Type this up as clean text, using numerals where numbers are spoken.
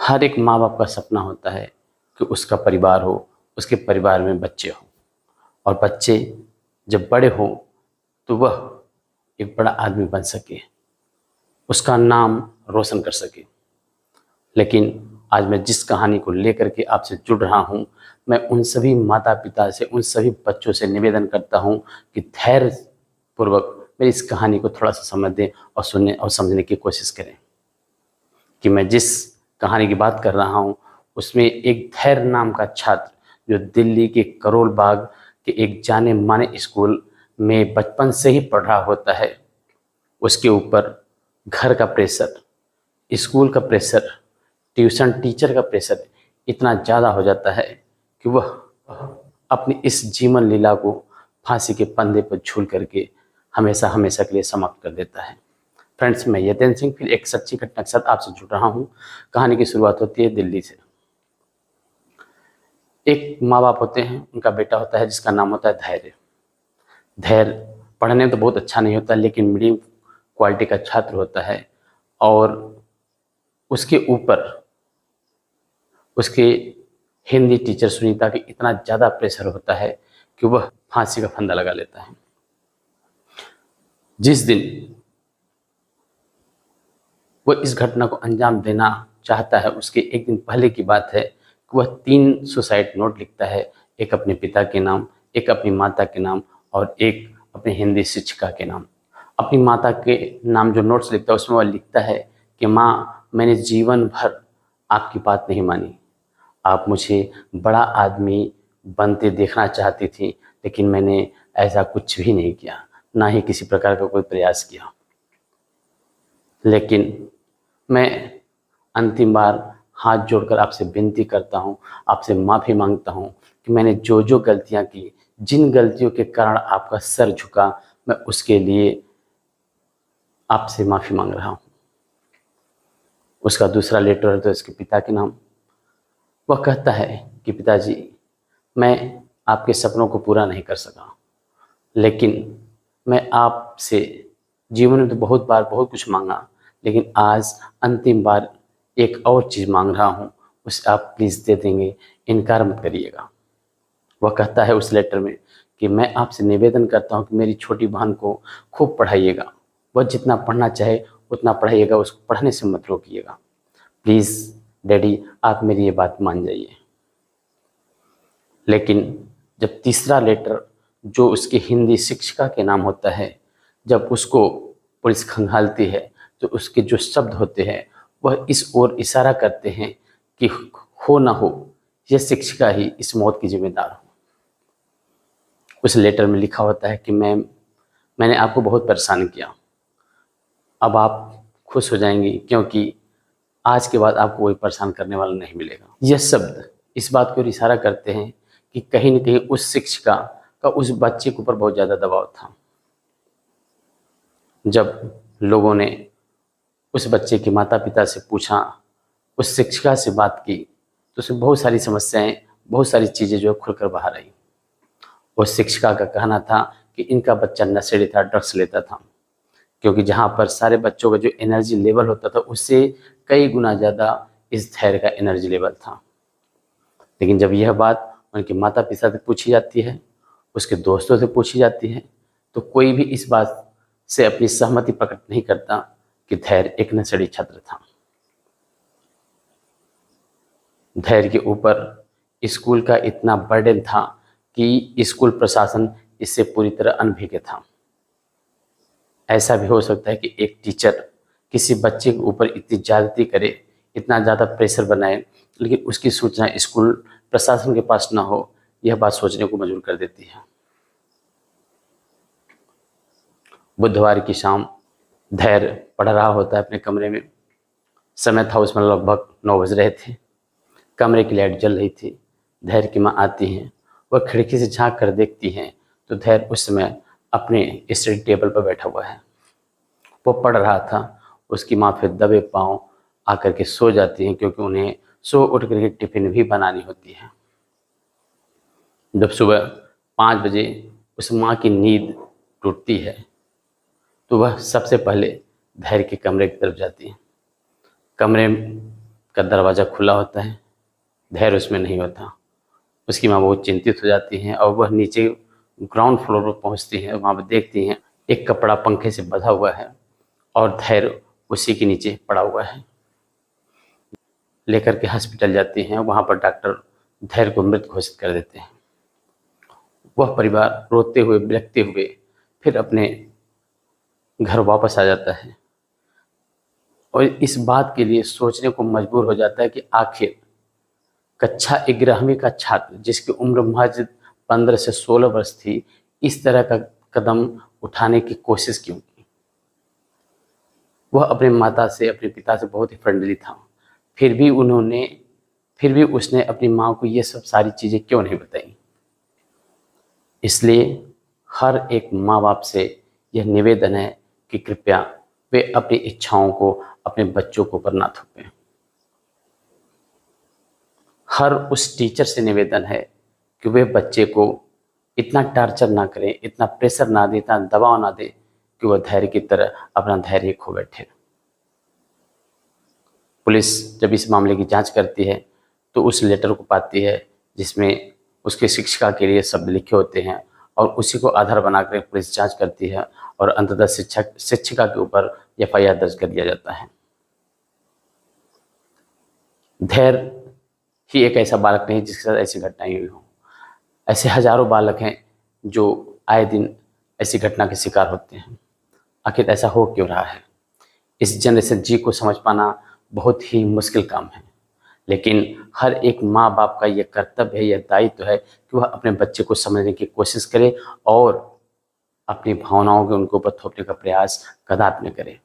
हर एक माँ बाप का सपना होता है कि उसका परिवार हो, उसके परिवार में बच्चे हों और बच्चे जब बड़े हों तो वह एक बड़ा आदमी बन सके, उसका नाम रोशन कर सके। लेकिन आज मैं जिस कहानी को लेकर के आपसे जुड़ रहा हूँ, मैं उन सभी माता पिता से, उन सभी बच्चों से निवेदन करता हूँ कि धैर्य पूर्वक मेरी इस कहानी को थोड़ा सा समझ दें और सुनने और समझने की कोशिश करें। कि मैं जिस कहानी की बात कर रहा हूँ उसमें एक धैर्य नाम का छात्र जो दिल्ली के करोल बाग के एक जाने माने स्कूल में बचपन से ही पढ़ रहा होता है, उसके ऊपर घर का प्रेशर, स्कूल का प्रेशर, ट्यूशन टीचर का प्रेशर इतना ज़्यादा हो जाता है कि वह अपनी इस जीवन लीला को फांसी के फंदे पर झूल करके हमेशा हमेशा के लिए समाप्त कर देता है। फ्रेंड्स, मैं यतेंद्र सिंह फिर एक सच्ची घटना के साथ आपसे जुड़ रहा हूँ। कहानी की शुरुआत होती है दिल्ली से। एक माँ बाप होते हैं, उनका बेटा होता है जिसका नाम होता है धैर्य। धैर्य पढ़ने में तो बहुत अच्छा नहीं होता लेकिन मीडियम क्वालिटी का छात्र होता है और उसके ऊपर उसके हिंदी टीचर सुनीता की इतना ज़्यादा प्रेशर होता है कि वह फांसी का फंदा लगा लेता है। जिस दिन वह इस घटना को अंजाम देना चाहता है उसके एक दिन पहले की बात है कि वह 3 सुसाइड नोट लिखता है, एक अपने पिता के नाम, एक अपनी माता के नाम और एक अपने हिंदी शिक्षिका के नाम। अपनी माता के नाम जो नोट्स लिखता है उसमें वह लिखता है कि माँ, मैंने जीवन भर आपकी बात नहीं मानी, आप मुझे बड़ा आदमी बनते देखना चाहती थी लेकिन मैंने ऐसा कुछ भी नहीं किया, ना ही किसी प्रकार का कोई प्रयास किया। लेकिन मैं अंतिम बार हाथ जोड़कर आपसे विनती करता हूँ, आपसे माफ़ी मांगता हूँ कि मैंने जो जो गलतियाँ की, जिन गलतियों के कारण आपका सर झुका, मैं उसके लिए आपसे माफ़ी मांग रहा हूँ। उसका दूसरा लेटर है तो इसके पिता के नाम। वह कहता है कि पिताजी, मैं आपके सपनों को पूरा नहीं कर सका लेकिन मैं आपसे जीवन में तो बहुत बार बहुत कुछ मांगा लेकिन आज अंतिम बार एक और चीज़ मांग रहा हूँ, उसे आप प्लीज़ दे देंगे, इनकार मत करिएगा। वह कहता है उस लेटर में कि मैं आपसे निवेदन करता हूँ कि मेरी छोटी बहन को खूब पढ़ाइएगा, वह जितना पढ़ना चाहे उतना पढ़ाइएगा, उसको पढ़ने से मत रोकिएगा। प्लीज़ डैडी, आप मेरी ये बात मान जाइए। लेकिन जब तीसरा लेटर जो उसकी हिंदी शिक्षिका के नाम होता है, जब उसको पुलिस खंगालती है तो उसके जो शब्द होते हैं वह इस ओर इशारा करते हैं कि हो ना हो यह शिक्षिका ही इस मौत की जिम्मेदार हो। उस लेटर में लिखा होता है कि मैंने आपको बहुत परेशान किया, अब आप खुश हो जाएंगी क्योंकि आज के बाद आपको कोई परेशान करने वाला नहीं मिलेगा। यह शब्द इस बात को इशारा करते हैं कि कहीं न कहीं उस शिक्षिका का उस बच्चे के ऊपर बहुत ज़्यादा दबाव था। जब लोगों ने उस बच्चे के माता पिता से पूछा, उस शिक्षिका से बात की, तो उसमें बहुत सारी समस्याएं, बहुत सारी चीज़ें जो है खुलकर बाहर आई। उस शिक्षिका का कहना था कि इनका बच्चा नशेड़ी था, ड्रग्स लेता था, क्योंकि जहाँ पर सारे बच्चों का जो एनर्जी लेवल होता था उससे कई गुना ज़्यादा इस धैर्य का एनर्जी लेवल था। लेकिन जब यह बात उनके माता पिता से पूछी जाती है, उसके दोस्तों से पूछी जाती है, तो कोई भी इस बात से अपनी सहमति प्रकट नहीं करता कि धैर्य एक नशेड़ी छात्र था। धैर्य के ऊपर स्कूल का इतना बर्डन था कि स्कूल प्रशासन इससे पूरी तरह अनभिज्ञ था। ऐसा भी हो सकता है कि एक टीचर किसी बच्चे के ऊपर इतनी ज्यादती करे, इतना ज़्यादा प्रेशर बनाए, लेकिन उसकी सूचना स्कूल प्रशासन के पास ना हो, यह बात सोचने को मजबूर कर देती है। बुधवार की शाम धैर्य पढ़ रहा होता है अपने कमरे में। समय था उसमें लगभग 9 बज रहे थे। कमरे की लाइट जल रही थी। धैर्य की माँ आती हैं, वह खिड़की से झांक कर देखती हैं तो धैर्य उस समय अपने स्टडी टेबल पर बैठा हुआ है। वो पढ़ रहा था। उसकी माँ फिर दबे पाँव आकर के सो जाती हैं क्योंकि उन्हें सो उठ करके टिफिन भी बनानी होती है। जब सुबह 5 बजे उस माँ की नींद टूटती है तो वह सबसे पहले धैर्य के कमरे की तरफ जाती है। कमरे का दरवाज़ा खुला होता है, धैर्य उसमें नहीं होता। उसकी माँ बहुत चिंतित हो जाती हैं और वह नीचे ग्राउंड फ्लोर पर पहुंचती हैं। वहाँ पर देखती हैं एक कपड़ा पंखे से बंधा हुआ है और धैर्य उसी के नीचे पड़ा हुआ है। लेकर के हॉस्पिटल जाती हैं। वहाँ पर डॉक्टर धैर्य को मृत घोषित कर देते हैं। वह परिवार रोते हुए बिलखते हुए फिर अपने घर वापस आ जाता है और इस बात के लिए सोचने को मजबूर हो जाता है कि आखिर कक्षा 11वीं का छात्र जिसकी उम्र महज 15 से 16 वर्ष थी, इस तरह का कदम उठाने की कोशिश क्यों की। वह अपने माता से, अपने पिता से बहुत ही फ्रेंडली था, फिर भी उसने अपनी माँ को ये सब सारी चीज़ें क्यों नहीं बताई। इसलिए हर एक माँ बाप से यह निवेदन है कि कृपया वे अपनी इच्छाओं को अपने बच्चों को ऊपर ना थोपें। हर उस टीचर से निवेदन है कि वे बच्चे को इतना टॉर्चर ना करें, इतना प्रेशर ना दे, इतना दबाव ना दे कि वह धैर्य की तरह अपना धैर्य खो बैठे। पुलिस जब इस मामले की जांच करती है तो उस लेटर को पाती है जिसमें उसके शिक्षिका के लिए शब्द लिखे होते हैं और उसी को आधार बनाकर पुलिस जांच करती है और अंततः शिक्षिका के ऊपर FIR दर्ज कर दिया जाता है। धैर्य ही एक ऐसा बालक नहीं जिसके साथ ऐसी घटनाएं हुई हों। ऐसे हजारों बालक हैं जो आए दिन ऐसी घटना के शिकार होते हैं। आखिर ऐसा हो क्यों रहा है? इस जनरेशन जी को समझ पाना बहुत ही मुश्किल काम है, लेकिन हर एक माँ बाप का यह कर्तव्य है, यह दायित्व है कि वह अपने बच्चे को समझने की कोशिश करे और अपनी भावनाओं के उनके ऊपर थोपने का प्रयास कदापि न करे।